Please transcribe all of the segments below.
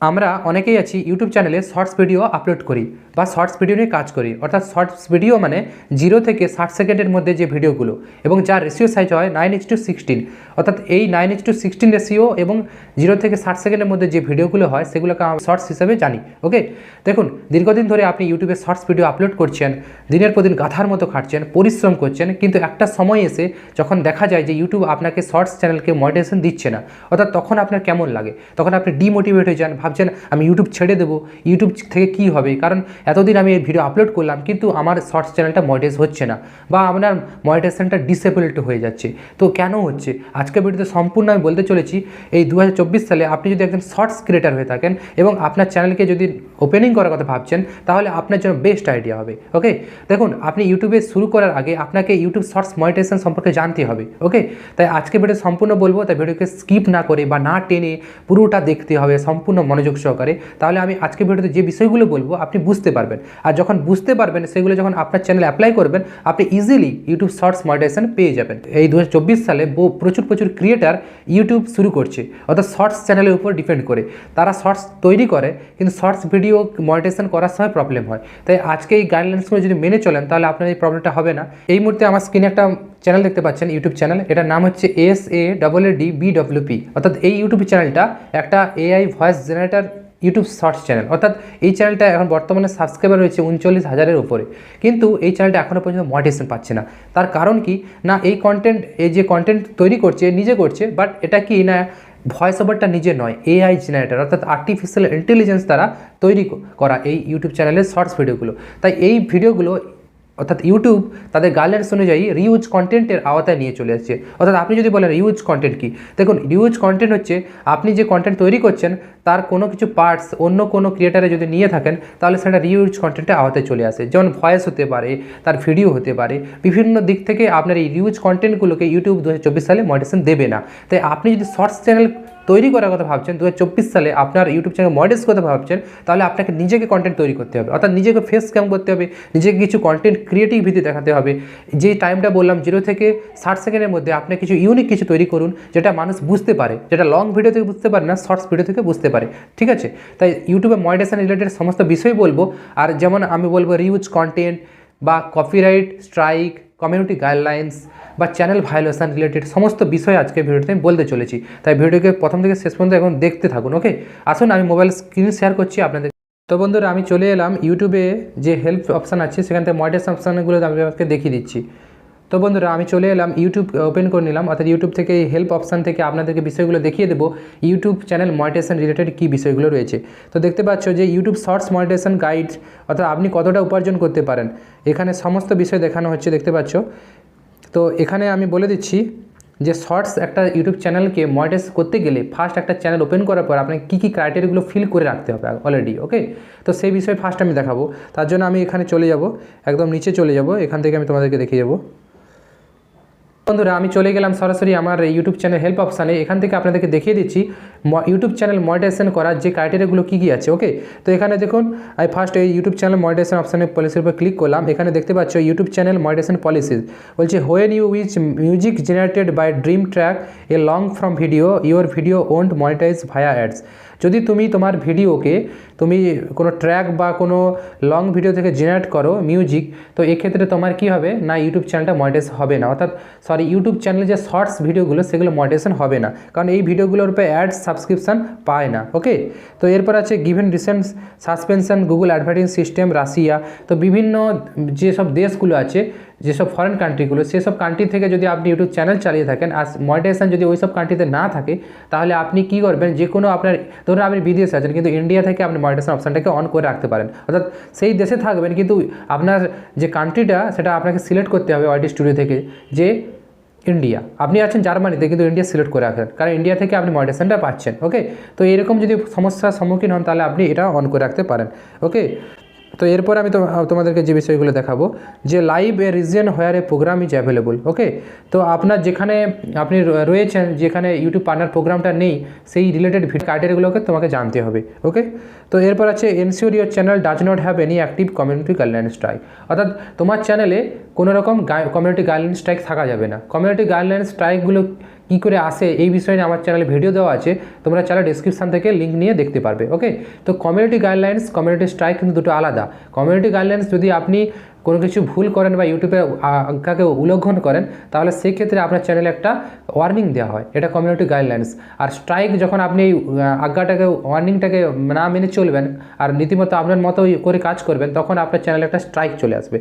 আমরা অনেকেই আছি ইউটিউব চ্যানেলে শর্টস ভিডিও আপলোড করি বা শর্টস ভিডিও নিয়ে কাজ করি। অর্থাৎ শর্টস ভিডিও মানে 0 থেকে 60 সেকেন্ডের মধ্যে যে ভিডিওগুলো এবং যার রেশিও সাইজ হয় 9:16। অর্থাৎ এই 9:16 রেশিও এবং 0 থেকে 60 সেকেন্ডের মধ্যে যে ভিডিওগুলো হয় সেগুলোকে আমরা শর্টস হিসেবে জানি। ওকে, দেখুন দীর্ঘদিন ধরে আপনি ইউটিউবে শর্টস ভিডিও আপলোড করছেন, দিনের পর দিন গাধার মতো খাটছেন, পরিশ্রম করছেন, কিন্তু একটা সময় এসে যখন দেখা যায় যে ইউটিউব আপনাকে শর্টস চ্যানেলকে মনিটাইজেশন দিচ্ছে না, অর্থাৎ তখন আপনার কেমন লাগে? তখন আপনি ডিমোটিভেট হয়ে যান, ভাবছেন আমি ইউটিউব ছেড়ে দেবো, ইউটিউব থেকে কী হবে, কারণ এতদিন আমি এই ভিডিও আপলোড করলাম কিন্তু আমার শর্টস চ্যানেলটা মনিটাইজ হচ্ছে না বা আপনার মনিটাইজেশনটা ডিসেবলড হয়ে যাচ্ছে। তো কেন হচ্ছে আজকের ভিডিওতে সম্পূর্ণ আমি বলতে চলেছি। এই 2024 সালে আপনি যদি একজন শর্টস ক্রিয়েটার হয়ে থাকেন এবং আপনার চ্যানেলকে যদি ওপেনিং করার কথা ভাবছেন, তাহলে আপনার জন্য বেস্ট আইডিয়া হবে। ওকে, দেখুন আপনি ইউটিউবে শুরু করার আগে আপনাকে ইউটিউব শর্টস মনিটাইজেশন সম্পর্কে জানতে হবে। ওকে, তাই আজকে ভিডিও সম্পূর্ণ বলবো, তাই ভিডিওকে স্কিপ না করে বা না টেনে পুরোটা দেখতে হবে সম্পূর্ণ মনোযোগ সহকারে। তাহলে আমি আজকে ভিডিওতে যে বিষয়গুলো বলবো আপনি বুঝতে পারবেন, আর যখন বুঝতে পারবেন সেগুলো যখন আপনার চ্যানেলে অ্যাপ্লাই করবেন আপনি ইজিলি ইউটিউব শর্টস মনিটাইজেশন পেয়ে যাবেন। এই 2024 সালে প্রচুর ক্রিয়েটার ইউটিউব শুরু করছে, অর্থাৎ শর্টস চ্যানেলের উপর ডিপেন্ড করে। তারা শর্টস তৈরি করে কিন্তু শর্টস ভিডিও মনিটাইজেশন করার সময় প্রবলেম হয়। তাই আজকে এই গাইডলাইন্সগুলো যদি মেনে চলেন তাহলে আপনার এই প্রবলেমটা হবে না। এই মুহূর্তে আমার স্ক্রিনে একটা চ্যানেল দেখতে পাচ্ছেন, ইউটিউব চ্যানেল, এটার নাম হচ্ছে SAADBWP। অর্থাৎ এই ইউটিউব চ্যানেলটা একটা AI voice generator YouTube shorts channel. অর্থাৎ এই চ্যানেলটা এখন বর্তমানে সাবস্ক্রাইবার রয়েছে 39,000-এর উপরে, কিন্তু এই চ্যানেলটা এখনও পর্যন্ত মনিটাইজেশন পাচ্ছে না। তার কারণ কি না, এই যে কন্টেন্ট তৈরি করছে নিজে করছে, বাট এটা কি না ভয়েস ওভারটা নিজে নয়, AI জেনারেটর অর্থাৎ আর্টিফিশিয়াল ইন্টেলিজেন্স দ্বারা তৈরি করা এই ইউটিউব চ্যানেলের শর্টস ভিডিওগুলো। তাই এই ভিডিওগুলো অর্থাৎ ইউটিউব তাদের গাইডলাইন্স অনুযায়ী রিউজ কন্টেন্টের আওতায় নিয়ে চলে আসছে। অর্থাৎ আপনি যদি বলেন রিউজ কন্টেন্ট কি, দেখুন রিউজ কন্টেন্ট হচ্ছে আপনি যে কন্টেন্ট তৈরি করছেন তার কোনো কিছু পার্টস অন্য কোনো ক্রিয়েটারে যদি নিয়ে থাকেন তাহলে সেটা রিউজ কন্টেন্টের আওতায় চলে আসে। যেমন ভয়েস হতে পারে, তার ভিডিও হতে পারে, বিভিন্ন দিক থেকে আপনার এই রিউজ কন্টেন্টগুলোকে ইউটিউব 2024 সালে মনিটাইজেশন দেবে না। তাই আপনি যদি শর্টস চ্যানেল তৈরি করার কথা ভাবছেন, 2024 সালে আপনার ইউটিউব চ্যানেল মনিটাইজ করতে ভাবছেন, তাহলে আপনাকে নিজেকে কন্টেন্ট তৈরি করতে হবে, অর্থাৎ নিজেকে ফেস ক্যাম করতে হবে, নিজেকে কিছু কন্টেন্ট ক্রিয়েটিভিটি দেখাতে হবে। যে টাইমটা বললাম 0 থেকে 60 সেকেন্ডের মধ্যে আপনি কিছু ইউনিক কিছু তৈরি করুন যেটা মানুষ বুঝতে পারে, যেটা লং ভিডিও থেকে বুঝতে পারে না, শর্টস ভিডিও থেকে বুঝতে পারে। ঠিক আছে, তাই ইউটিউবে মনিটাইজেশন রিলেটেড সমস্ত বিষয় বলবো। আর যেমন আমি বলবো রিউজ কন্টেন্ট বা কপিরাইট স্ট্রাইক, কমিউনিটি গাইডলাইন্স বা চ্যানেল ভায়োলেশন রিলেটেড সমস্ত বিষয় আজকে ভিডিওতে আমি বলতে চলেছি। তাই ভিডিওকে প্রথম থেকে শেষ পর্যন্ত এখন দেখতে থাকুন। ওকে, আসুন আমি মোবাইল স্ক্রিন শেয়ার করছি আপনাদের। তো বন্ধুরা আমি চলে এলাম ইউটিউবে, যে হেল্প অপশান আছে সেখান থেকে মনিটাইজেশন অপশানগুলো আমি আপনাকে দেখিয়ে দিচ্ছি। তো বন্ধুরা আমি চলে এলাম, ইউটিউব ওপেন করে নিলাম, অর্থাৎ ইউটিউব থেকে এই হেল্প অপশান থেকে আপনাদেরকে বিষয়গুলো দেখিয়ে দেবো ইউটিউব চ্যানেল মনিটাইজেশন রিলেটেড কী বিষয়গুলো রয়েছে। তো দেখতে পাচ্ছ যে ইউটিউব শর্টস মনিটাইজেশন গাইড, অর্থাৎ আপনি কতটা উপার্জন করতে পারেন, এখানে সমস্ত বিষয় দেখানো হচ্ছে, দেখতে পাচ্ছ। তো এখানে আমি বলে দিচ্ছি যে শর্টস একটা ইউটিউব চ্যানেলকে মনিটাইজ করতে গেলে ফার্স্ট একটা চ্যানেল ওপেন করার পর আপনাকে কী ক্রাইটেরিয়াগুলো ফিল করে রাখতে হবে অলরেডি। ওকে, তো সেই বিষয়ে ফার্স্ট আমি দেখাবো। তার জন্য আমি এখানে চলে যাব, একদম নিচে চলে যাব, এখান থেকে আমি তোমাদেরকে দেখিয়ে যাবো। বন্ধুরা আমি চলে গেলাম সরাসরি আমার ইউটিউব চ্যানেল হেল্প অপশানে, এখান থেকে আপনাদেরকে দেখিয়ে দিচ্ছি ইউটিউব চ্যানেল মনিটাইজেশন করার যে ক্রাইটেরিয়াগুলো কী আছে। ওকে, তো এখানে দেখুন আমি ফার্স্ট এই ইউটিউব চ্যানেল মনিটাইজেশন অপশানে পলিসির উপর ক্লিক করলাম। এখানে দেখতে পাচ্ছ ইউটিউব চ্যানেল মনিটাইজেশন পলিসিস বলছে when you which music generated by Dream Track a long form video your video won't monetize via ads. যদি তুমি তোমার ভিডিওকে তুমি কোনো ট্র্যাক বা কোনো লং ভিডিও থেকে জেনারেট করো মিউজিক, তো এক্ষেত্রে তোমার কী হবে না, ইউটিউব চ্যানেলটা মনিটাইজ হবে না, অর্থাৎ ইউটিউব চ্যানেলে যে শর্টস ভিডিওগুলো সেগুলো মনিটাইজেশন হবে না, কারণ এই ভিডিওগুলোর উপরে অ্যাডস সাবস্ক্রিপশান পায় না। ওকে, তো এরপর আছে given recent suspension Google advertising system Russia. তো বিভিন্ন যেসব দেশগুলো আছে, যেসব ফরেন কান্ট্রিগুলো, সেসব কান্ট্রি থেকে যদি আপনি ইউটিউব চ্যানেল চালিয়ে থাকেন আর মনিটাইজেশন যদি ওই সব কান্ট্রিতে না থাকে, তাহলে আপনি কী করবেন, যে কোনো আপনার ধরুন আপনি বিদেশে আছেন কিন্তু ইন্ডিয়া থেকে আপনি মনিটাইজেশন অপশানটাকে অন করে রাখতে পারেন, অর্থাৎ সেই দেশে থাকবেন কিন্তু আপনার যে কান্ট্রিটা সেটা আপনাকে সিলেক্ট করতে হবে ওয়াইটি স্টুডিও থেকে, যে ইন্ডিয়া, আপনি আছেন জার্মানিতে কিন্তু ইন্ডিয়া সিলেক্ট করে রাখেন, কারণ ইন্ডিয়া থেকে আপনি মনিটাইজেশনটা পাচ্ছেন। ওকে, তো এরকম যদি সমস্যার সম্মুখীন হন তাহলে আপনি এটা অন করে রাখতে পারেন। ওকে, তো এরপর আমি তোমাদেরকে যে বিষয়গুলো দেখাবো, যে live a region where a program is available. Okay, তো আপনার যেখানে আপনি রয়েছেন, যেখানে ইউটিউব পার্টনার প্রোগ্রামটা নেই, সেই রিলেটেড ক্রাইটেরিয়াগুলোকে তোমাকে জানতে হবে। ওকে, তো এরপর আছে ensure your channel does not have any active community guideline strike. অর্থাৎ তোমার চ্যানেলে কোনো রকম কমিউনিটি গাইডলাইন স্ট্রাইক থাকা যাবে না। কমিউনিটি গাইডলাইন স্ট্রাইকগুলো কী করে আসে এই বিষয়ে নিয়ে আমার চ্যানেলে ভিডিও দেওয়া আছে, তোমরা চাইলে ডিসক্রিপশান থেকে লিঙ্ক নিয়ে দেখতে পারবে। ওকে, তো কমিউনিটি গাইডলাইন্স, কমিউনিটি স্ট্রাইক কিন্তু দুটো আলাদা। কমিউনিটি গাইডলাইন্স যদি আপনি কোনো কিছু ভুল করেন বা ইউটিউবের আজ্ঞাকে উল্লঙ্ঘন করেন, তাহলে সেক্ষেত্রে আপনার চ্যানেলে একটা ওয়ার্নিং দেওয়া হয়, এটা কমিউনিটি গাইডলাইন্স। আর স্ট্রাইক যখন আপনি এই আজ্ঞাটাকে, ওয়ার্নিংটাকে না মেনে চলবেন আর রীতিমতো আপনার মতো করে কাজ করবেন, তখন আপনার চ্যানেলে একটা স্ট্রাইক চলে আসবে।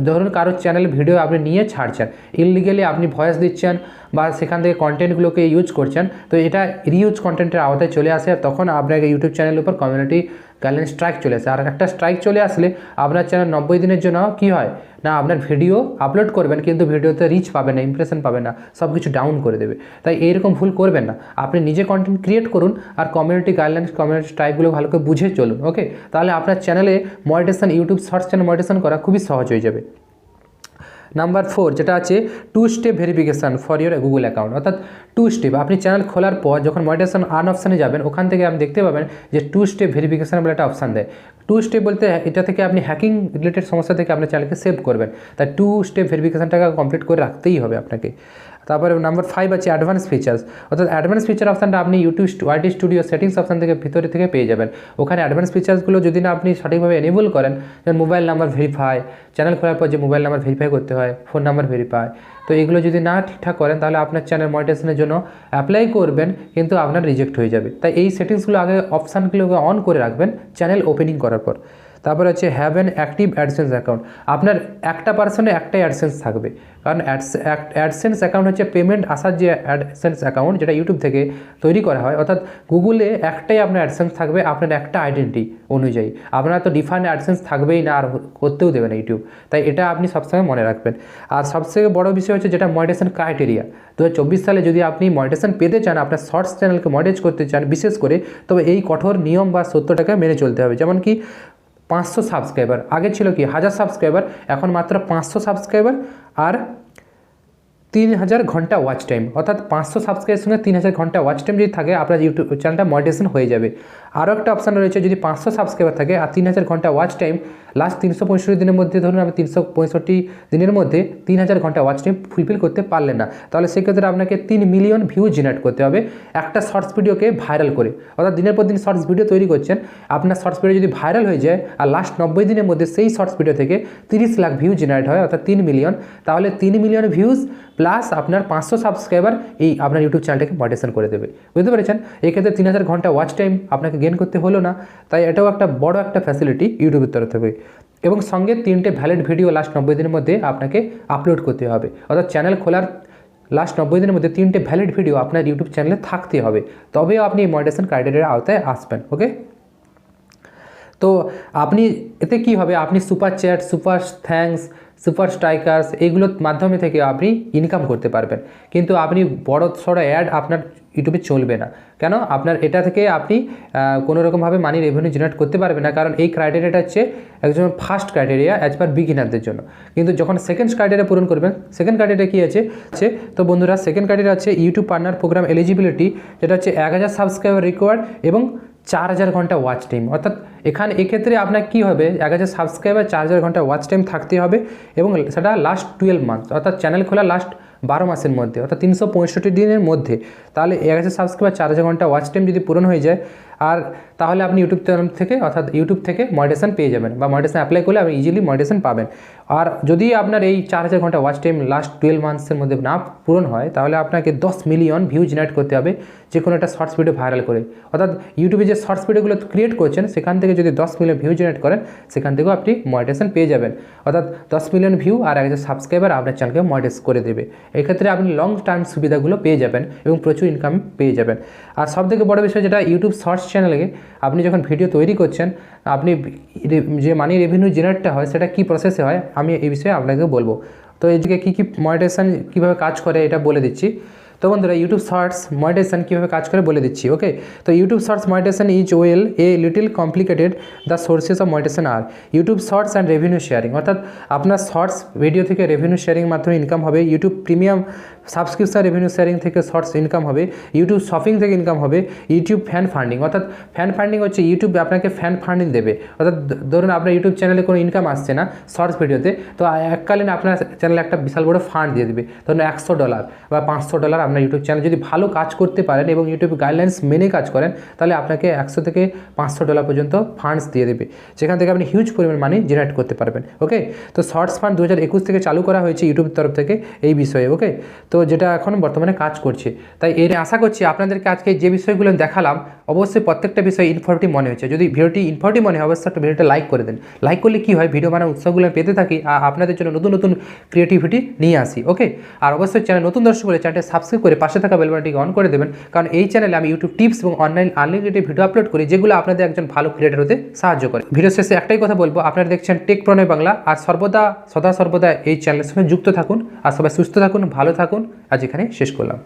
ধরুন কারোর চ্যানেল ভিডিও আপনি নিয়ে ছাড়ছেন, ইললিগালি আপনি ভয়েস দিচ্ছেন বা সেখান থেকে কন্টেন্টগুলোকে ইউজ করছেন, তো এটা রিউজ কন্টেন্টের আওতায় চলে আসে, তখন আপনাকে ইউটিউব চ্যানেলের উপর কমিউনিটি গাইডলাইন স্ট্রাইক চলে আসে। আর একটা স্ট্রাইক চলে আসলে আপনার চ্যানেল 90 দিনের জন্য কী হয় না, আপনার ভিডিও আপলোড করবেন কিন্তু ভিডিওতে রিচ পাবে না, ইমপ্রেশন পাবে না, সব কিছু ডাউন করে দেবে। তাই এইরকম ভুল করবেন না, আপনি নিজে কন্টেন্ট ক্রিয়েট করুন আর কমিউনিটি গাইডলাইন্স, কমিউনিটি স্ট্রাইকগুলো ভালো করে বুঝে চলুন। ওকে, তাহলে আপনার চ্যানেলে monetization, YouTube shorts channel monetization করা খুবই সহজ হয়ে যাবে। নাম্বার 4 যেটা আছে 2 step verification for your Google account, অর্থাৎ 2 স্টেপ। আপনি চ্যানেল খোলার পর যখন মনিটাইজেশন আর্ন অপশানে যাবেন, ওখান থেকে আপনি দেখতে পাবেন যে 2 স্টেপ ভেরিফিকেশান বলে একটা অপশান দেয়। 2 স্টেপ বলতে এটা থেকে আপনি হ্যাকিং রিলেটেড সমস্যা থেকে আপনার চ্যানেলকে সেভ করবেন, তাই 2 স্টেপ ভেরিফিকেশানটাকে কমপ্লিট করে রাখতেই হবে আপনাকে। তারপরে নাম্বার 5 আছে অ্যাডভান্স ফিচার্স, অর্থাৎ অ্যাডভান্স ফিচার অপশানটা আপনি YouTube YT studio settings option থেকে ভিতরে থেকে পেয়ে যাবেন। ওখানে অ্যাডভান্স ফিচার্সগুলো যদি না আপনি সঠিকভাবে এনেবল করেন, যেমন মোবাইল নাম্বার ভেরিফাই, চ্যানেল খোলার পর যে মোবাইল নাম্বার ভেরিফাই করতে হয়, ফোন নাম্বার ভেরিফাই, তো এগুলো যদি না ঠিকঠাক করেন তাহলে আপনার চ্যানেল মনিটাইজেশনের জন্য অ্যাপ্লাই করবেন কিন্তু আপনার রিজেক্ট হয়ে যাবে। তাই এই সেটিংসগুলো আগে অপশানগুলোকে অন করে রাখবেন চ্যানেল ওপেনিং করার পর। তারপর হচ্ছে have an active AdSense account, আপনার একটা পার্সনে একটাই অ্যাডসেন্স থাকবে, কারণ অ্যাডসেন্স অ্যাকাউন্ট হচ্ছে পেমেন্ট আসার যে অ্যাডসেন্স অ্যাকাউন্ট যেটা ইউটিউব থেকে তৈরি করা হয়, অর্থাৎ গুগলে একটাই আপনার অ্যাডসেন্স থাকবে আপনার একটা আইডেন্টি অনুযায়ী, আপনার তো ডিফারেন্ট অ্যাডসেন্স থাকবেই না আর করতেও দেবে না ইউটিউব, তাই এটা আপনি সবসময় মনে রাখবেন। আর সবথেকে বড় বিষয় হচ্ছে যেটা মনিটাইজেশন ক্রাইটেরিয়া, 2024 সালে যদি আপনি মনিটাইজেশন পেতে চান, আপনার শর্টস চ্যানেলকে মনিটাইজ করতে চান বিশেষ করে, তবে এই কঠোর নিয়ম বা সত্যটাকে মেনে চলতে হবে। যেমন কি 500 সাবস্ক্রাইবার, আগে ছিল কি 1000 সাবস্ক্রাইবার, এখন মাত্র 500 সাবস্ক্রাইবার আর 3000 ঘন্টা ওয়াচ টাইম, অর্থাৎ 500 সাবস্ক্রাইবের সঙ্গে 3000 ঘন্টা ওয়াচ টাইম যদি থাকে আপনার ইউটিউব চ্যানেলটা মনিটাইজেশন হয়ে যাবে। আরও একটা অপশান রয়েছে, যদি 500 সাবস্ক্রাইবার থাকে আর 3000 ঘন্টা ওয়াচ টাইম, লাস্ট 365 দিনের মধ্যে, ধরুন আপনি 365 দিনের মধ্যে 3000 ঘন্টা ওয়াচ টাইম ফুলফিল করতে পারলেন না, তাহলে সেক্ষেত্রে আপনাকে 3 মিলিয়ন ভিউ জেনারেট করতে হবে একটা শর্টস ভিডিওকে ভাইরাল করে। অর্থাৎ দিনের পর দিন শর্টস ভিডিও তৈরি করছেন, আপনার শর্টস ভিডিও যদি ভাইরাল হয়ে যায় আর লাস্ট 90 দিনের মধ্যে সেই শর্টস ভিডিও থেকে 30 লাখ ভিউ জেনারেট হয়, অর্থাৎ 3 মিলিয়ন, তাহলে 3 মিলিয়ন ভিউজ প্লাস আপনার 500 সাবস্ক্রাইবার এই আপনার ইউটিউব চ্যানেলটাকে মনিটাইজেশন করে দেবে। বুঝতে পেরেছেন? এক্ষেত্রে 3000 ঘন্টা ওয়াচ টাইম আপনাকে গেন করতে হলো না, তাই এটাও একটা বড় একটা ফ্যাসিলিটি ইউটিউবের তরফ থেকে। এবং সঙ্গে 3টে ভ্যালিড ভিডিও লাস্ট 90 দিনের মধ্যে আপনাকে আপলোড করতে হবে, অর্থাৎ চ্যানেল খোলার লাস্ট 90 দিনের মধ্যে 3টে ভ্যালিড ভিডিও আপনার ইউটিউব চ্যানেলে থাকতে হবে, তবেও আপনি মনিটাইজেশন ক্রাইটেরিয়ার আওতায় আসবেন। ওকে, তো আপনি এতে কী হবে, আপনি super chat, super thanks, super strikers এইগুলোর মাধ্যমে থেকে আপনি ইনকাম করতে পারবেন, কিন্তু আপনি বড় সড়ো অ্যাড আপনার ইউটিউবে চলবে না। কেন? আপনার এটা থেকে আপনি কোনো রকমভাবে মানি রেভিনিউ জেনারেট করতে পারবেন না, কারণ এই ক্রাইটেরিয়াটা হচ্ছে একজন ফার্স্ট ক্রাইটেরিয়া অ্যাজ পার বিগিনারদের জন্য। কিন্তু যখন সেকেন্ড ক্রাইটেরিয়া পূরণ করবেন, সেকেন্ড ক্রাইটেরিয়া কী আছে, তো বন্ধুরা সেকেন্ড ক্রাইটেরিয়া আছে ইউটিউব পার্টনার প্রোগ্রাম এলিজিবিলিটি, যেটা হচ্ছে 1000 সাবস্ক্রাইবার রিকোয়ার্ড এবং 4000 ঘন্টা ওয়াচ টাইম। অর্থাৎ এক্ষেত্রে আপনার কী হবে, 1000 সাবস্ক্রাইবার, 4000 ঘন্টা ওয়াচ টাইম থাকতে হবে এবং সেটা লাস্ট 12 মান্থ, অর্থাৎ চ্যানেল খোলা লাস্ট 12 মাসের মধ্যে, অর্থাৎ 365 দিনের মধ্যে। তাহলে 1000 সাবস্ক্রাইবার, 4000 ঘন্টা ওয়াচ টাইম যদি পূরণ হয়ে যায়, আর তাহলে আপনি ইউটিউব চ্যানেল থেকে, অর্থাৎ ইউটিউব থেকে মনিটাইজেশন পেয়ে যাবেন, বা মনিটাইজেশন অ্যাপ্লাই করলে আপনি ইজিলি মনিটাইজেশন পাবেন। আর যদি আপনার এই 4000 ঘন্টা ওয়াচ টাইম লাস্ট 12 মান্থসের মধ্যে না পূরণ হয়, তাহলে আপনাকে 10 মিলিয়ন ভিউ জেনারেট করতে হবে যে কোনো একটা শর্টস ভিডিও ভাইরাল করে। অর্থাৎ ইউটিউবে যে শর্টস ভিডিওগুলো ক্রিয়েট করছেন সেখান থেকে যদি 10 মিলিয়ন ভিউ জেনারেট করেন, সেখান থেকেও আপনি মনিটাইজেশন পেয়ে যাবেন। অর্থাৎ 10 মিলিয়ন ভিউ আর 1000 সাবস্ক্রাইবার আপনার চ্যানেলকে মনিটাইজ করে দেবে। এক্ষেত্রে আপনি লং টার্ম সুবিধাগুলো পেয়ে যাবেন এবং প্রচুর ইনকাম পেয়ে যাবেন। আর সবথেকে বড় বিষয় যেটা, ইউটিউব শর্টস চ্যানেলে আপনি যখন ভিডিও তৈরি করছেন, আপনি যে মানি রেভিনিউ জেনারেটটা হয় সেটা কী প্রসেসে হয় আমি এই বিষয়ে আপনাকে বলবো। তো এদিকে কী কী মনিটাইজেশন কীভাবে কাজ করে এটা বলে দিচ্ছি। তো বন্ধুরা, ইউটিউব শর্টস মনিটাইজেশন কীভাবে কাজ করে বলে দিচ্ছি। ওকে, তো YouTube shorts monetization is well a little complicated. The sources of monetization are YouTube shorts and revenue sharing, অর্থাৎ আপনার শর্টস ভিডিও থেকে রেভিনিউ শেয়ারিং মাধ্যমে ইনকাম হবে। YouTube premium subscription revenue sharing থেকে শর্টস ইনকাম হবে, YouTube shopping থেকে income হবে, YouTube fan funding, অর্থাৎ ফ্যান ফান্ডিং হচ্ছে ইউটিউব আপনাকে ফ্যান ফান্ডিং দেবে। অর্থাৎ ধরুন আপনার ইউটিউব চ্যানেলে কোনো ইনকাম আসছে না শর্টস ভিডিওতে, তো এককালীন আপনার চ্যানেলে একটা বিশাল বড় ফান্ড দিয়ে দেবে, ধরুন $100 বা $500 আপনার ইউটিউব চ্যানেল যদি ভালো কাজ করতে পারেন এবং ইউটিউব গাইডলাইন্স মেনে কাজ করেন, তাহলে আপনাকে $100 থেকে $500 পর্যন্ত ফান্ডস দিয়ে দেবে, যেখান থেকে আপনি হিউজ পরিমাণ মানি জেনারেট করতে পারবেন। ওকে, তো শর্টস ফান্ড 2021 থেকে চালু করা হয়েছে ইউটিউবের তরফ থেকে এই বিষয়ে। ওকে, তো যেটা এখন বর্তমানে কাজ করছে, তাই এর আশা করছি আপনাদেরকে আজকে যে বিষয়গুলো দেখালাম অবশ্যই প্রত্যেকটা বিষয় ইনফরমেটিভ মনে হয়েছে। যদি ভিডিওটি ইনফরমেটিভ মনে হয় অবশ্যই একটা ভিডিওটা লাইক করে দেন। লাইক করলে কী হয়, ভিডিও বানানোর উৎসাহগুলো পেতে থাকি আর আপনাদের জন্য নতুন নতুন ক্রিয়েটিভিটি নিয়ে আসি। ওকে, আর অবশ্যই চ্যানেল নতুন দর্শক হলে চ্যানেলটি সাবস্ক্রাইব করে পাশে থাকা বেল বাটনটিকে অন করে দেবেন, কারণ এই চ্যানেলে আমি ইউটিউব টিপস এবং অনলাইন আনলিমিটেড ভিডিও আপলোড করি, যেগুলো আপনাদের একজন ভালো ক্রিয়েটর হতে সাহায্য করে। ভিডিও শেষে একটাই কথা বলবো, আপনারা দেখছেন টেক প্রণয় বাংলা, আর সদা সর্বদা এই চ্যানেলের সঙ্গে যুক্ত থাকুন, আর সবাই সুস্থ থাকুন, ভালো থাকুন। আজ এখানে শেষ করলাম।